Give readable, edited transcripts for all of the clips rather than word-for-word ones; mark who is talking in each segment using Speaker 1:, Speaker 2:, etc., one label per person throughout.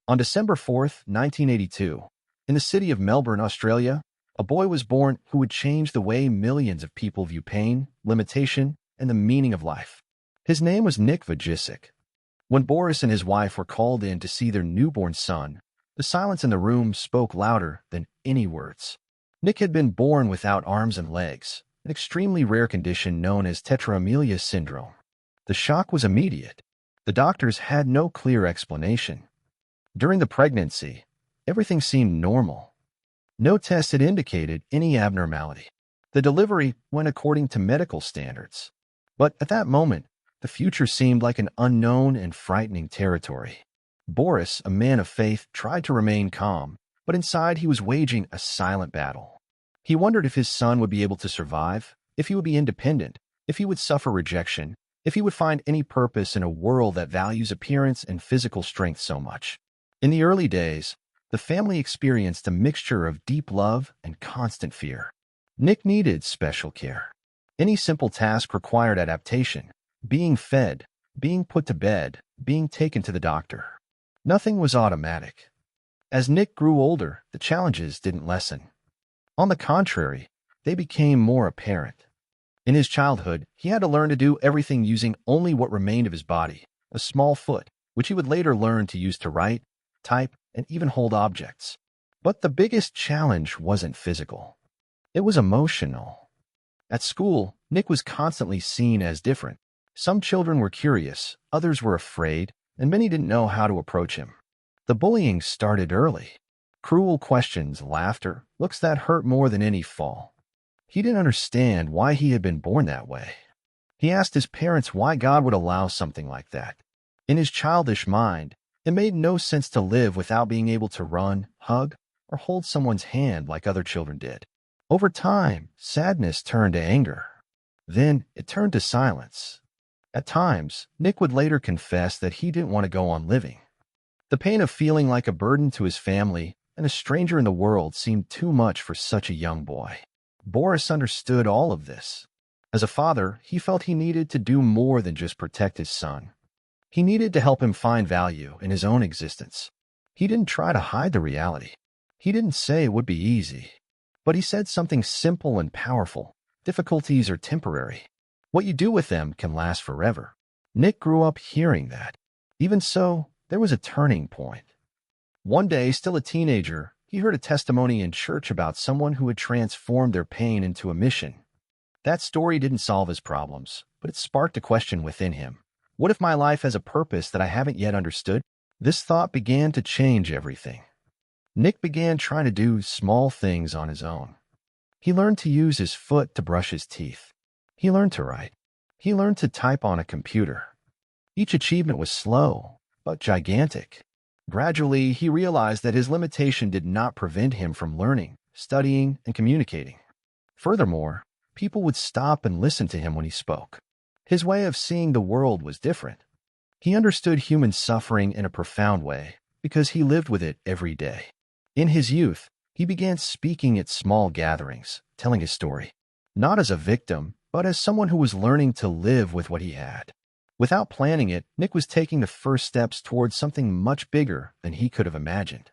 Speaker 1: On December 4th, 1982, in the city of Melbourne, Australia, a boy was born who would change the way millions of people view pain, limitation, and the meaning of life. His name was Nick Vujicic. When Boris and his wife were called in to see their newborn son, the silence in the room spoke louder than any words. Nick had been born without arms and legs, an extremely rare condition known as tetraamelia syndrome. The shock was immediate. The doctors had no clear explanation. During the pregnancy, everything seemed normal. No test had indicated any abnormality. The delivery went according to medical standards. But at that moment, the future seemed like an unknown and frightening territory. Boris, a man of faith, tried to remain calm, but inside he was waging a silent battle. He wondered if his son would be able to survive, if he would be independent, if he would suffer rejection, if he would find any purpose in a world that values appearance and physical strength so much. In the early days, the family experienced a mixture of deep love and constant fear. Nick needed special care. Any simple task required adaptation: being fed, being put to bed, being taken to the doctor. Nothing was automatic. As Nick grew older, the challenges didn't lessen. On the contrary, they became more apparent. In his childhood, he had to learn to do everything using only what remained of his body, a small foot, which he would later learn to use to write, type, and even hold objects. But the biggest challenge wasn't physical. It was emotional. At school, Nick was constantly seen as different. Some children were curious, others were afraid, and many didn't know how to approach him. The bullying started early. Cruel questions, laughter, looks that hurt more than any fall. He didn't understand why he had been born that way. He asked his parents why God would allow something like that. In his childish mind, it made no sense to live without being able to run, hug, or hold someone's hand like other children did. Over time, sadness turned to anger. Then it turned to silence. At times, Nick would later confess that he didn't want to go on living. The pain of feeling like a burden to his family and a stranger in the world seemed too much for such a young boy. Boris understood all of this. As a father, he felt he needed to do more than just protect his son. He needed to help him find value in his own existence. He didn't try to hide the reality. He didn't say it would be easy. But he said something simple and powerful: difficulties are temporary. What you do with them can last forever. Nick grew up hearing that. Even so, there was a turning point. One day, still a teenager, he heard a testimony in church about someone who had transformed their pain into a mission. That story didn't solve his problems, but it sparked a question within him. What if my life has a purpose that I haven't yet understood? This thought began to change everything. Nick began trying to do small things on his own. He learned to use his foot to brush his teeth. He learned to write. He learned to type on a computer. Each achievement was slow, but gigantic. Gradually, he realized that his limitation did not prevent him from learning, studying, and communicating. Furthermore, people would stop and listen to him when he spoke. His way of seeing the world was different. He understood human suffering in a profound way because he lived with it every day. In his youth, he began speaking at small gatherings, telling his story, not as a victim, but as someone who was learning to live with what he had. Without planning it, Nick was taking the first steps towards something much bigger than he could have imagined.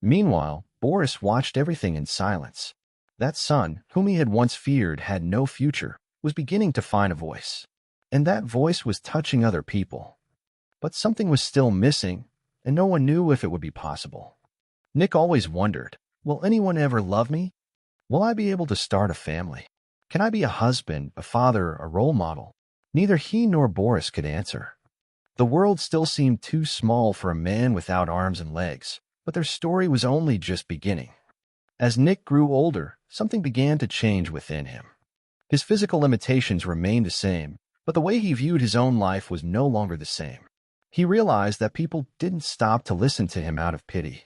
Speaker 1: Meanwhile, Boris watched everything in silence. That son, whom he had once feared had no future, was beginning to find a voice. And that voice was touching other people. But something was still missing, and no one knew if it would be possible. Nick always wondered, will anyone ever love me? Will I be able to start a family? Can I be a husband, a father, a role model? Neither he nor Boris could answer. The world still seemed too small for a man without arms and legs, but their story was only just beginning. As Nick grew older, something began to change within him. His physical limitations remained the same, but the way he viewed his own life was no longer the same. He realized that people didn't stop to listen to him out of pity.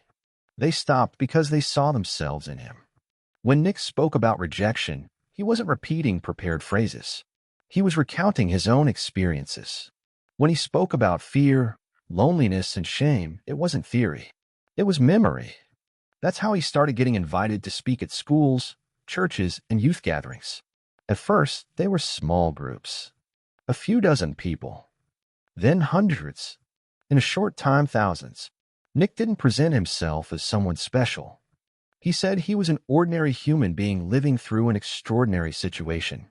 Speaker 1: They stopped because they saw themselves in him. When Nick spoke about rejection, he wasn't repeating prepared phrases. He was recounting his own experiences. When he spoke about fear, loneliness, and shame, it wasn't theory. It was memory. That's how he started getting invited to speak at schools, churches, and youth gatherings. At first, they were small groups. A few dozen people. Then hundreds. In a short time, thousands. Nick didn't present himself as someone special. He said he was an ordinary human being living through an extraordinary situation.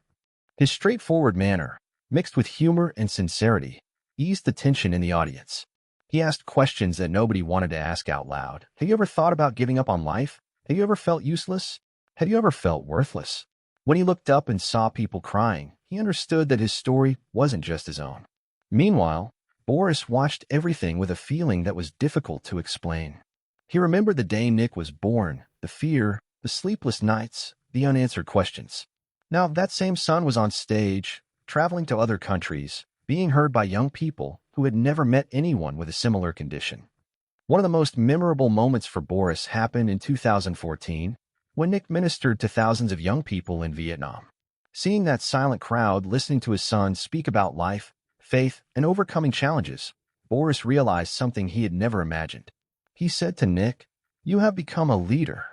Speaker 1: His straightforward manner, mixed with humor and sincerity, eased the tension in the audience. He asked questions that nobody wanted to ask out loud. Have you ever thought about giving up on life? Have you ever felt useless? Have you ever felt worthless? When he looked up and saw people crying, he understood that his story wasn't just his own. Meanwhile, Boris watched everything with a feeling that was difficult to explain. He remembered the day Nick was born, the fear, the sleepless nights, the unanswered questions. Now, that same son was on stage, traveling to other countries, being heard by young people who had never met anyone with a similar condition. One of the most memorable moments for Boris happened in 2014, when Nick ministered to thousands of young people in Vietnam. Seeing that silent crowd listening to his son speak about life, faith, and overcoming challenges, Boris realized something he had never imagined. He said to Nick, "You have become a leader.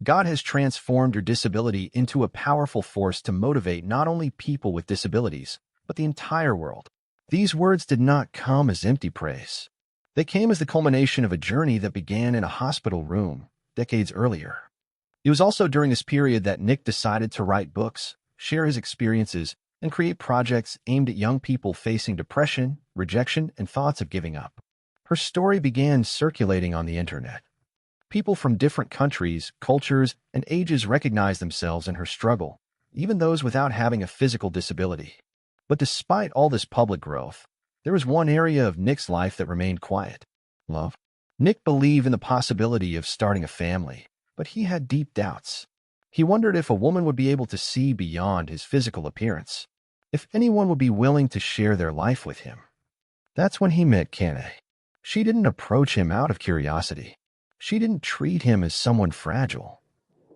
Speaker 1: God has transformed your disability into a powerful force to motivate not only people with disabilities, but the entire world." These words did not come as empty praise. They came as the culmination of a journey that began in a hospital room decades earlier. It was also during this period that Nick decided to write books, share his experiences, and create projects aimed at young people facing depression, rejection, and thoughts of giving up. Her story began circulating on the internet. People from different countries, cultures, and ages recognized themselves in her struggle, even those without having a physical disability. But despite all this public growth, there was one area of Nick's life that remained quiet: love. Nick believed in the possibility of starting a family, but he had deep doubts. He wondered if a woman would be able to see beyond his physical appearance, if anyone would be willing to share their life with him. That's when he met Kane. She didn't approach him out of curiosity. She didn't treat him as someone fragile.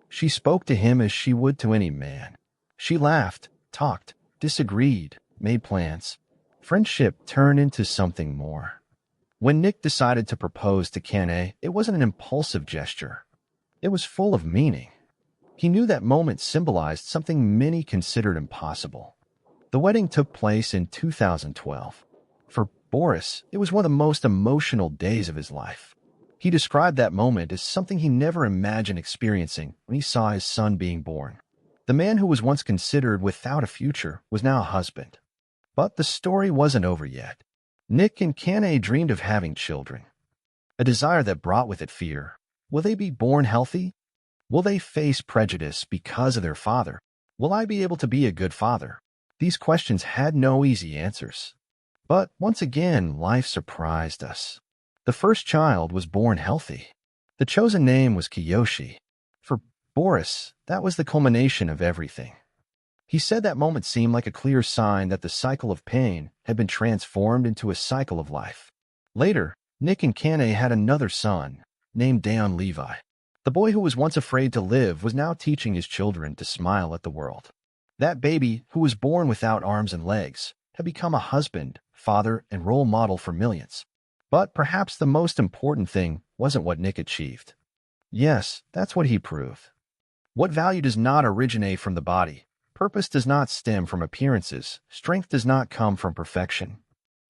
Speaker 1: She spoke to him as she would to any man. She laughed, talked, disagreed, made plans. Friendship turned into something more. When Nick decided to propose to Kane, it wasn't an impulsive gesture. It was full of meaning. He knew that moment symbolized something many considered impossible. The wedding took place in 2012. For Boris, it was one of the most emotional days of his life. He described that moment as something he never imagined experiencing when he saw his son being born. The man who was once considered without a future was now a husband. But the story wasn't over yet. Nick and Kane dreamed of having children, a desire that brought with it fear. Will they be born healthy? Will they face prejudice because of their father? Will I be able to be a good father? These questions had no easy answers. But once again, life surprised us. The first child was born healthy. The chosen name was Kiyoshi. For Boris, that was the culmination of everything. He said that moment seemed like a clear sign that the cycle of pain had been transformed into a cycle of life. Later, Nick and Kane had another son, named Dayon Levi. The boy who was once afraid to live was now teaching his children to smile at the world. That baby, who was born without arms and legs, had become a husband, father, and role model for millions. But perhaps the most important thing wasn't what Nick achieved. Yes, that's what he proved. What value does not originate from the body? Purpose does not stem from appearances. Strength does not come from perfection.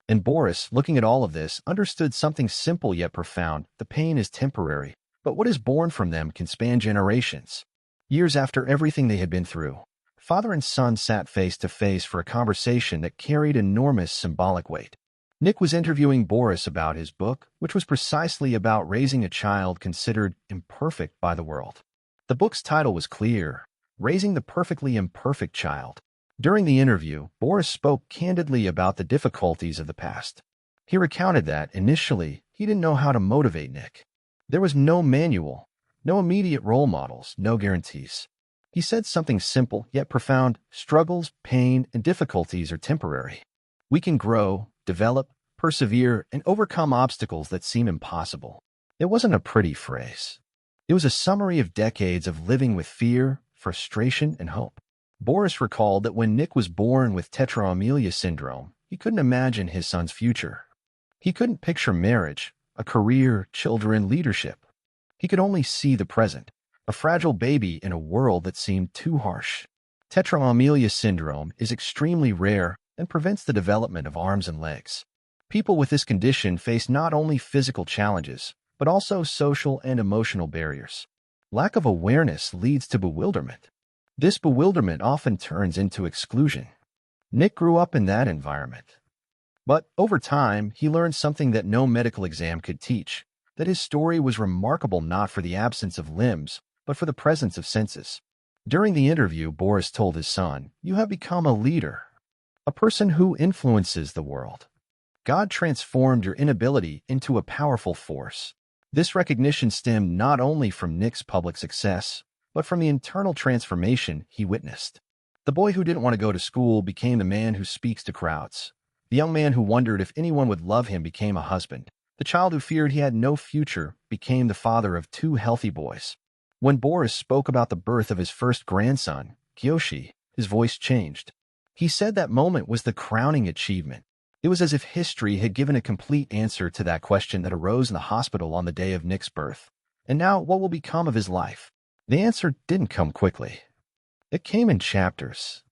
Speaker 1: And Boris, looking at all of this, understood something simple yet profound. The pain is temporary, but what is born from them can span generations. Years after everything they had been through, father and son sat face to face for a conversation that carried enormous symbolic weight. Nick was interviewing Boris about his book, which was precisely about raising a child considered imperfect by the world. The book's title was clear: Raising the Perfectly Imperfect Child. During the interview, Boris spoke candidly about the difficulties of the past. He recounted that, initially, he didn't know how to motivate Nick. There was no manual, no immediate role models, no guarantees. He said something simple yet profound: struggles, pain, and difficulties are temporary. We can grow, develop, persevere, and overcome obstacles that seem impossible. It wasn't a pretty phrase. It was a summary of decades of living with fear, frustration, and hope. Boris recalled that when Nick was born with tetraamelia syndrome, he couldn't imagine his son's future. He couldn't picture marriage, a career, children, leadership. He could only see the present, a fragile baby in a world that seemed too harsh. Tetraamelia syndrome is extremely rare and prevents the development of arms and legs. People with this condition face not only physical challenges, but also social and emotional barriers. Lack of awareness leads to bewilderment. This bewilderment often turns into exclusion. Nick grew up in that environment. But over time, he learned something that no medical exam could teach, that his story was remarkable not for the absence of limbs, but for the presence of senses. During the interview, Boris told his son, "You have become a leader, a person who influences the world. God transformed your inability into a powerful force." This recognition stemmed not only from Nick's public success, but from the internal transformation he witnessed. The boy who didn't want to go to school became the man who speaks to crowds. The young man who wondered if anyone would love him became a husband. The child who feared he had no future became the father of two healthy boys. When Boris spoke about the birth of his first grandson, Kyoshi, his voice changed. He said that moment was the crowning achievement. It was as if history had given a complete answer to that question that arose in the hospital on the day of Nick's birth. And now, what will become of his life? The answer didn't come quickly. It came in chapters.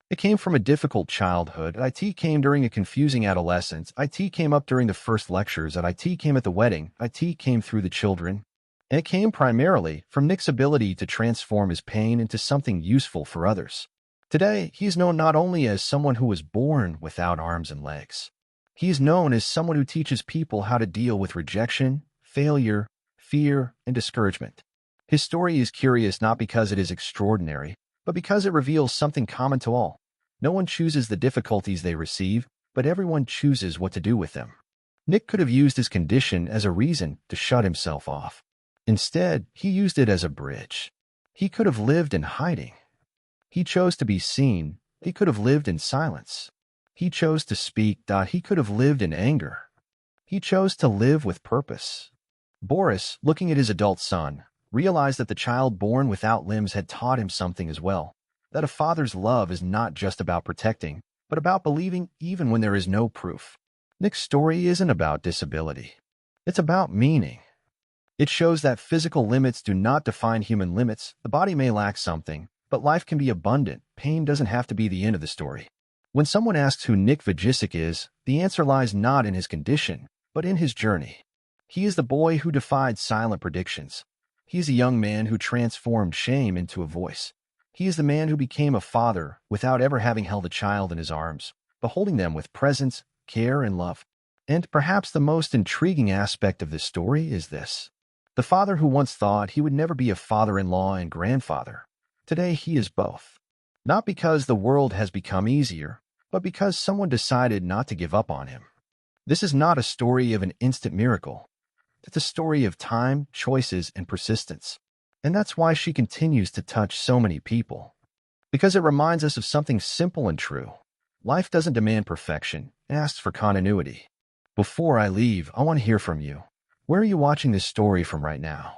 Speaker 1: It came from a difficult childhood. IT came during a confusing adolescence. IT came up during the first lectures. IT came at the wedding. IT came through the children. And it came primarily from Nick's ability to transform his pain into something useful for others. Today, he is known not only as someone who was born without arms and legs. He is known as someone who teaches people how to deal with rejection, failure, fear, and discouragement. His story is curious not because it is extraordinary, but because it reveals something common to all. No one chooses the difficulties they receive, but everyone chooses what to do with them. Nick could have used his condition as a reason to shut himself off. Instead, he used it as a bridge. He could have lived in hiding. He chose to be seen. He could have lived in silence. He chose to speak. He could have lived in anger. He chose to live with purpose. Boris, looking at his adult son, realized that the child born without limbs had taught him something as well, that a father's love is not just about protecting, but about believing even when there is no proof. Nick's story isn't about disability. It's about meaning. It shows that physical limits do not define human limits. The body may lack something, but life can be abundant. Pain doesn't have to be the end of the story. When someone asks who Nick Vujicic is, the answer lies not in his condition, but in his journey. He is the boy who defied silent predictions. He is a young man who transformed shame into a voice. He is the man who became a father without ever having held a child in his arms, but holding them with presence, care, and love. And perhaps the most intriguing aspect of this story is this. The father who once thought he would never be a father-in-law and grandfather. Today he is both. Not because the world has become easier, but because someone decided not to give up on him. This is not a story of an instant miracle. It's a story of time, choices, and persistence. And that's why she continues to touch so many people. Because it reminds us of something simple and true. Life doesn't demand perfection, it asks for continuity. Before I leave, I want to hear from you. Where are you watching this story from right now?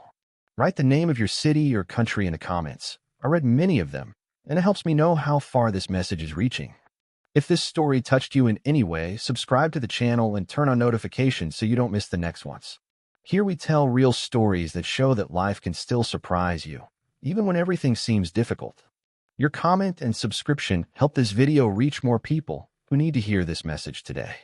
Speaker 1: Write the name of your city or country in the comments. I read many of them, and it helps me know how far this message is reaching. If this story touched you in any way, subscribe to the channel and turn on notifications so you don't miss the next ones. Here we tell real stories that show that life can still surprise you, even when everything seems difficult. Your comment and subscription help this video reach more people who need to hear this message today.